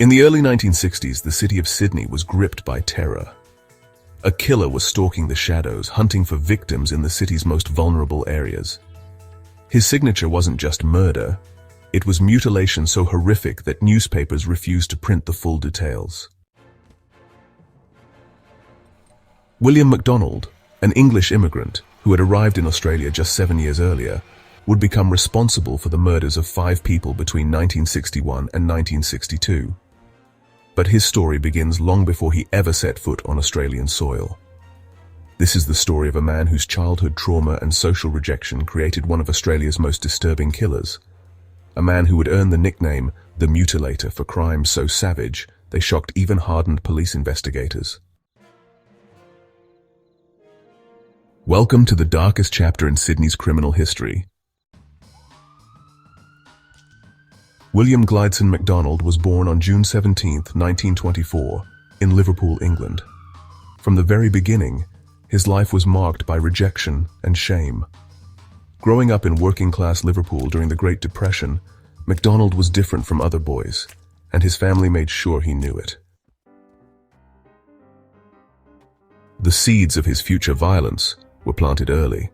In the early 1960s, the city of Sydney was gripped by terror. A killer was stalking the shadows, hunting for victims in the city's most vulnerable areas. His signature wasn't just murder, it was mutilation so horrific that newspapers refused to print the full details. William MacDonald, an English immigrant who had arrived in Australia just 7 years earlier, would become responsible for the murders of 5 people between 1961 and 1962. But his story begins long before he ever set foot on Australian soil. This is the story of a man whose childhood trauma and social rejection created one of Australia's most disturbing killers. A man who would earn the nickname the Mutilator for crimes so savage they shocked even hardened police investigators. Welcome to the darkest chapter in Sydney's criminal history. William Glidson MacDonald was born on June 17, 1924, in Liverpool, England. From the very beginning, his life was marked by rejection and shame. Growing up in working-class Liverpool during the Great Depression, MacDonald was different from other boys, and his family made sure he knew it. The seeds of his future violence were planted early.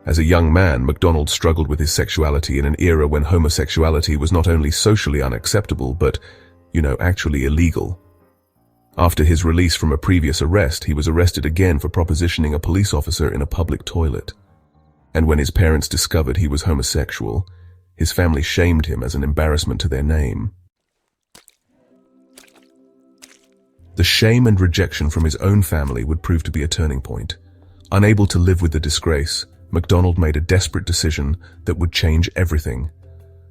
As a young man, MacDonald struggled with his sexuality in an era when homosexuality was not only socially unacceptable, but, actually illegal. After his release from a previous arrest, he was arrested again for propositioning a police officer in a public toilet. And when his parents discovered he was homosexual, his family shamed him as an embarrassment to their name. The shame and rejection from his own family would prove to be a turning point. Unable to live with the disgrace, MacDonald made a desperate decision that would change everything.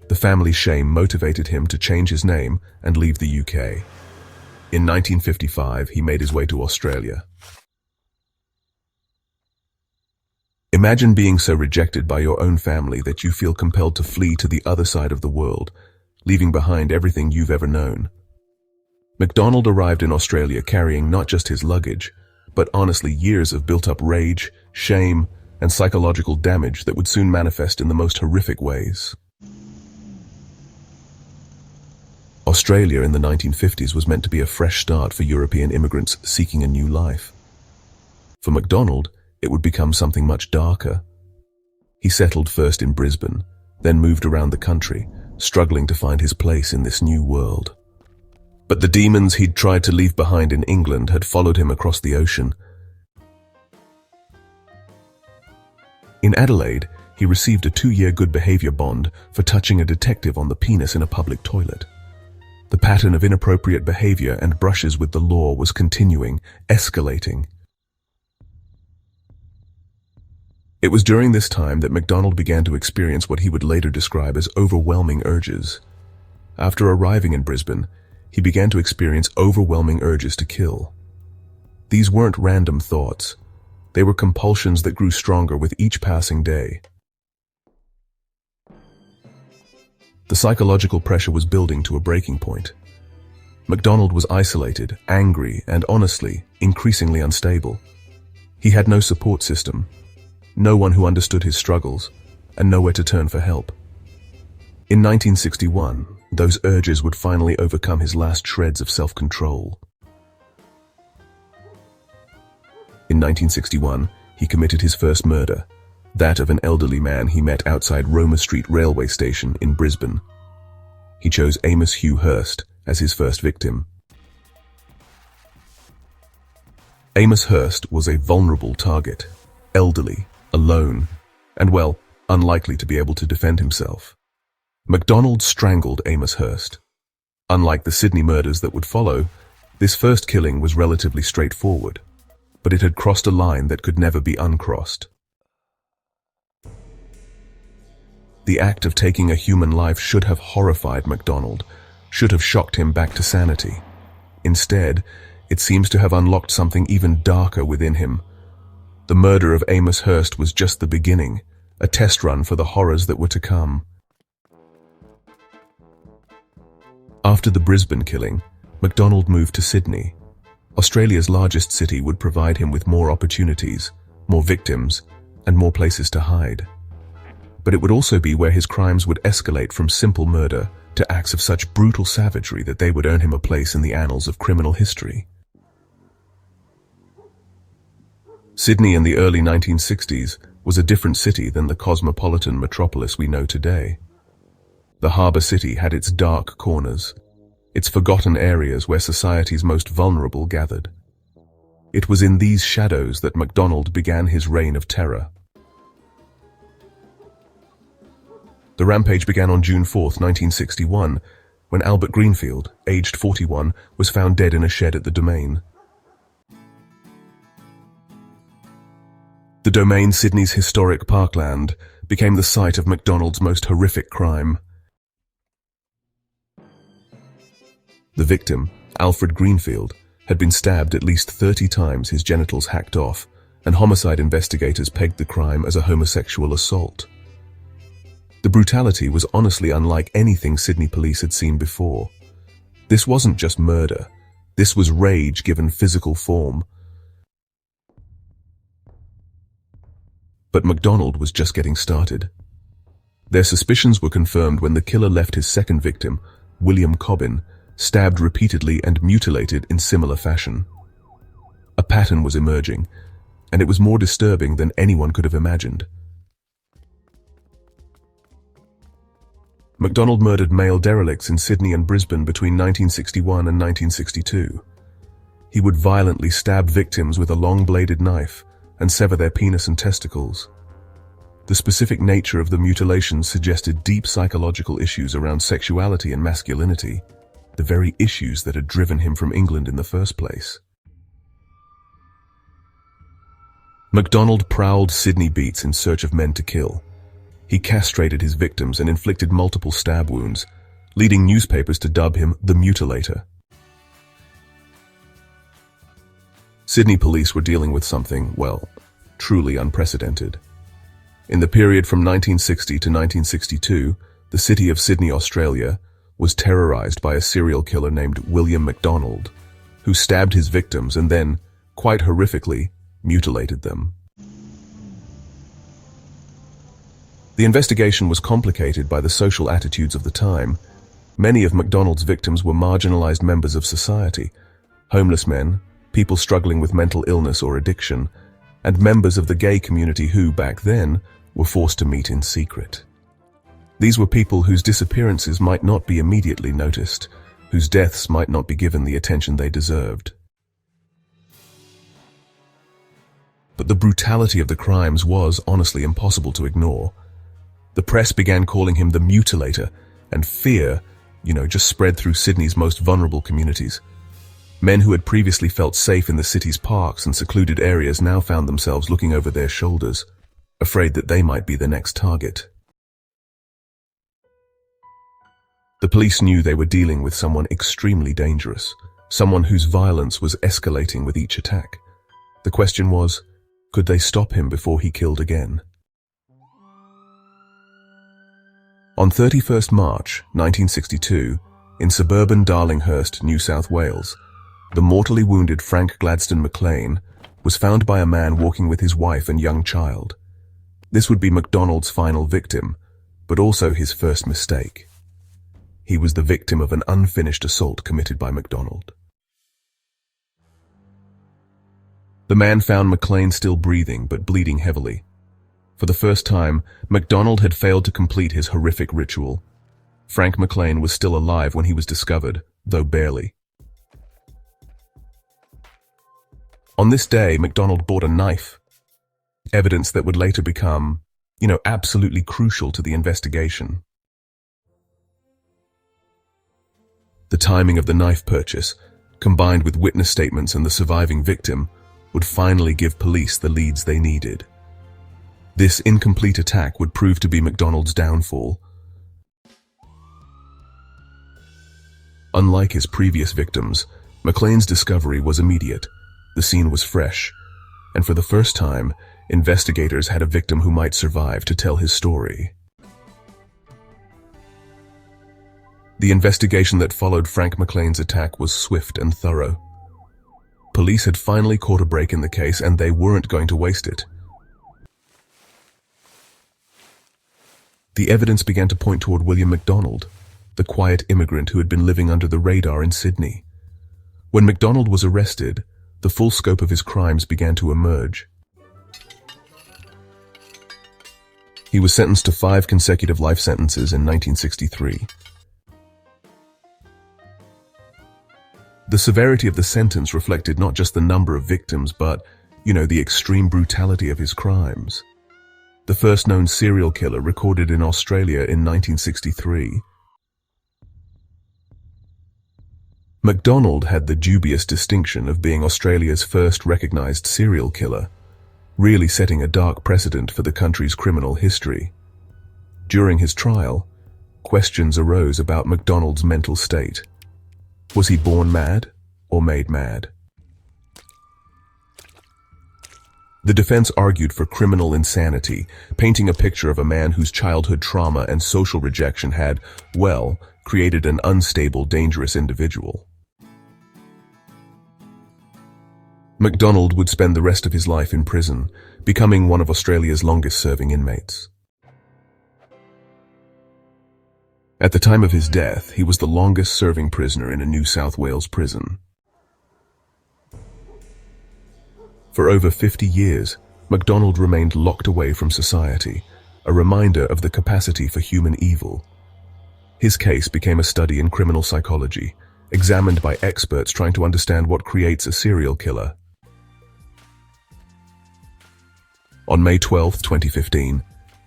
The family's shame motivated him to change his name and leave the UK. In 1955, he made his way to Australia. Imagine being so rejected by your own family that you feel compelled to flee to the other side of the world, leaving behind everything you've ever known. MacDonald arrived in Australia carrying not just his luggage, but honestly years of built-up rage, shame, and psychological damage that would soon manifest in the most horrific ways. Australia in the 1950s was meant to be a fresh start for European immigrants seeking a new life. For MacDonald, it would become something much darker. He settled first in Brisbane, then moved around the country, struggling to find his place in this new world. But the demons he'd tried to leave behind in England had followed him across the ocean. In Adelaide, he received a 2-year good behavior bond for touching a detective on the penis in a public toilet. The pattern of inappropriate behavior and brushes with the law was continuing, escalating. It was during this time that MacDonald began to experience what he would later describe as overwhelming urges. After arriving in Brisbane, he began to experience overwhelming urges to kill. These weren't random thoughts. They were compulsions that grew stronger with each passing day. The psychological pressure was building to a breaking point. MacDonald was isolated, angry, and honestly, increasingly unstable. He had no support system, no one who understood his struggles, and nowhere to turn for help. In 1961, those urges would finally overcome his last shreds of self-control. In 1961, he committed his first murder, that of an elderly man he met outside Roma Street railway station in Brisbane. He chose Amos Hugh Hurst as his first victim. Amos Hurst was a vulnerable target, elderly, alone, and unlikely to be able to defend himself. MacDonald strangled Amos Hurst. Unlike the Sydney murders that would follow, this first killing was relatively straightforward, but it had crossed a line that could never be uncrossed. The act of taking a human life should have horrified MacDonald, should have shocked him back to sanity. Instead, it seems to have unlocked something even darker within him. The murder of Amos Hurst was just the beginning, a test run for the horrors that were to come. After the Brisbane killing, MacDonald moved to Sydney. Australia's largest city would provide him with more opportunities, more victims, and more places to hide. But it would also be where his crimes would escalate from simple murder to acts of such brutal savagery that they would earn him a place in the annals of criminal history. Sydney in the early 1960s was a different city than the cosmopolitan metropolis we know today. The harbour city had its dark corners, its forgotten areas where society's most vulnerable gathered. It was in these shadows that MacDonald began his reign of terror. The rampage began on June 4, 1961, when Albert Greenfield, aged 41, was found dead in a shed at the Domain. The Domain, Sydney's historic parkland, became the site of MacDonald's most horrific crime. The victim, Alfred Greenfield, had been stabbed at least 30 times, his genitals hacked off, and homicide investigators pegged the crime as a homosexual assault. The brutality was honestly unlike anything Sydney police had seen before. This wasn't just murder. This was rage given physical form. But MacDonald was just getting started. Their suspicions were confirmed when the killer left his second victim, William Cobbin, stabbed repeatedly and mutilated in similar fashion. A pattern was emerging, and it was more disturbing than anyone could have imagined. MacDonald murdered male derelicts in Sydney and Brisbane between 1961 and 1962. He would violently stab victims with a long-bladed knife and sever their penis and testicles. The specific nature of the mutilations suggested deep psychological issues around sexuality and masculinity, the very issues that had driven him from England in the first place. MacDonald prowled Sydney beats in search of men to kill. He castrated his victims and inflicted multiple stab wounds, leading newspapers to dub him the Mutilator. Sydney police were dealing with something, well, truly unprecedented. In the period from 1960 to 1962, the city of Sydney, Australia, was terrorized by a serial killer named William MacDonald, who stabbed his victims and then, quite horrifically, mutilated them. The investigation was complicated by the social attitudes of the time. Many of MacDonald's victims were marginalized members of society, homeless men, people struggling with mental illness or addiction, and members of the gay community who, back then, were forced to meet in secret. These were people whose disappearances might not be immediately noticed, whose deaths might not be given the attention they deserved. But the brutality of the crimes was honestly impossible to ignore. The press began calling him the Mutilator, and fear, just spread through Sydney's most vulnerable communities. Men who had previously felt safe in the city's parks and secluded areas now found themselves looking over their shoulders, afraid that they might be the next target. The police knew they were dealing with someone extremely dangerous, someone whose violence was escalating with each attack. The question was, could they stop him before he killed again? On 31st March 1962, in suburban Darlinghurst, New South Wales, the mortally wounded Frank Gladstone McLean was found by a man walking with his wife and young child. This would be MacDonald's final victim, but also his first mistake. He was the victim of an unfinished assault committed by MacDonald. The man found McLean still breathing but bleeding heavily. For the first time, MacDonald had failed to complete his horrific ritual. Frank McLean was still alive when he was discovered, though barely. On this day, MacDonald bought a knife, evidence that would later become, absolutely crucial to the investigation. The timing of the knife purchase, combined with witness statements and the surviving victim, would finally give police the leads they needed. This incomplete attack would prove to be MacDonald's downfall. Unlike his previous victims, McLean's discovery was immediate. The scene was fresh, and for the first time, investigators had a victim who might survive to tell his story. The investigation that followed Frank McLean's attack was swift and thorough. Police had finally caught a break in the case, and they weren't going to waste it. The evidence began to point toward William MacDonald, the quiet immigrant who had been living under the radar in Sydney. When MacDonald was arrested, the full scope of his crimes began to emerge. He was sentenced to 5 consecutive life sentences in 1963. The severity of the sentence reflected not just the number of victims, but, the extreme brutality of his crimes. The first known serial killer recorded in Australia in 1963. MacDonald had the dubious distinction of being Australia's first recognized serial killer, really setting a dark precedent for the country's criminal history. During his trial, questions arose about MacDonald's mental state. Was he born mad or made mad? The defense argued for criminal insanity, painting a picture of a man whose childhood trauma and social rejection had, created an unstable, dangerous individual. MacDonald would spend the rest of his life in prison, becoming one of Australia's longest-serving inmates. At the time of his death, he was the longest-serving prisoner in a New South Wales prison. For over 50 years, MacDonald remained locked away from society, a reminder of the capacity for human evil. His case became a study in criminal psychology, examined by experts trying to understand what creates a serial killer. On May 12, 2015,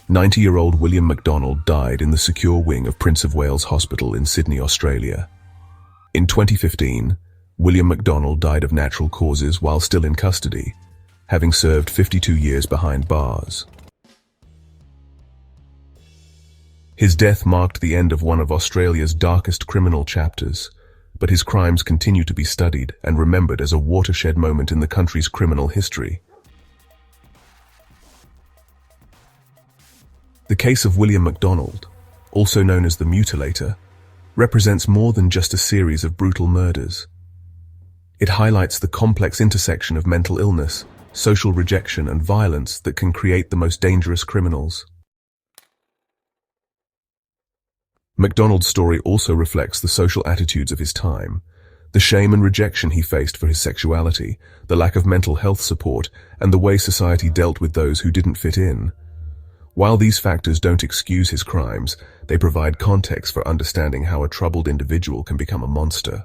90-year-old William MacDonald died in the secure wing of Prince of Wales Hospital in Sydney, Australia. In 2015, William MacDonald died of natural causes while still in custody, having served 52 years behind bars. His death marked the end of one of Australia's darkest criminal chapters, but his crimes continue to be studied and remembered as a watershed moment in the country's criminal history. The case of William MacDonald, also known as the Mutilator, represents more than just a series of brutal murders. It highlights the complex intersection of mental illness, social rejection, and violence that can create the most dangerous criminals. MacDonald's story also reflects the social attitudes of his time, the shame and rejection he faced for his sexuality, the lack of mental health support, and the way society dealt with those who didn't fit in. While these factors don't excuse his crimes, they provide context for understanding how a troubled individual can become a monster.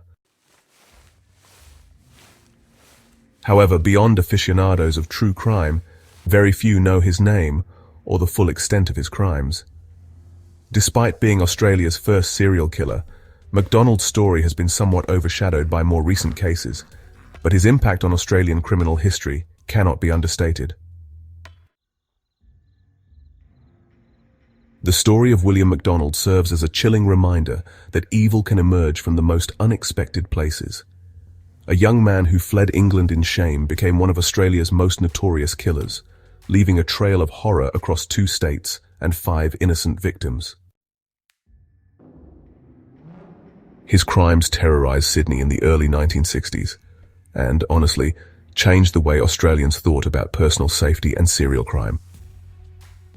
However, beyond aficionados of true crime, very few know his name or the full extent of his crimes. Despite being Australia's first serial killer, MacDonald's story has been somewhat overshadowed by more recent cases, but his impact on Australian criminal history cannot be understated. The story of William MacDonald serves as a chilling reminder that evil can emerge from the most unexpected places. A young man who fled England in shame became one of Australia's most notorious killers, leaving a trail of horror across 2 states and 5 innocent victims. His crimes terrorized Sydney in the early 1960s and, honestly, changed the way Australians thought about personal safety and serial crime.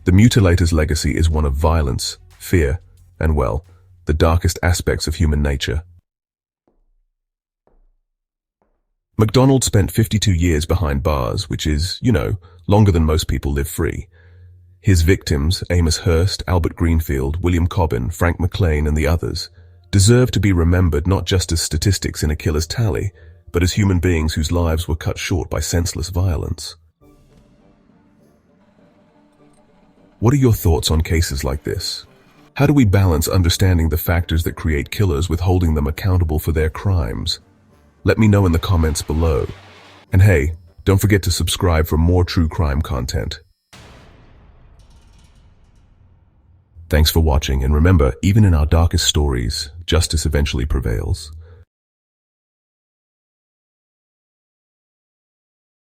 The Mutilator's legacy is one of violence, fear, and, the darkest aspects of human nature. MacDonald spent 52 years behind bars, which is, longer than most people live free. His victims, Amos Hurst, Albert Greenfield, William Cobbin, Frank McLean, and the others, deserve to be remembered not just as statistics in a killer's tally, but as human beings whose lives were cut short by senseless violence. What are your thoughts on cases like this? How do we balance understanding the factors that create killers with holding them accountable for their crimes? Let me know in the comments below. And hey, don't forget to subscribe for more true crime content. Thanks for watching, and remember, even in our darkest stories, justice eventually prevails.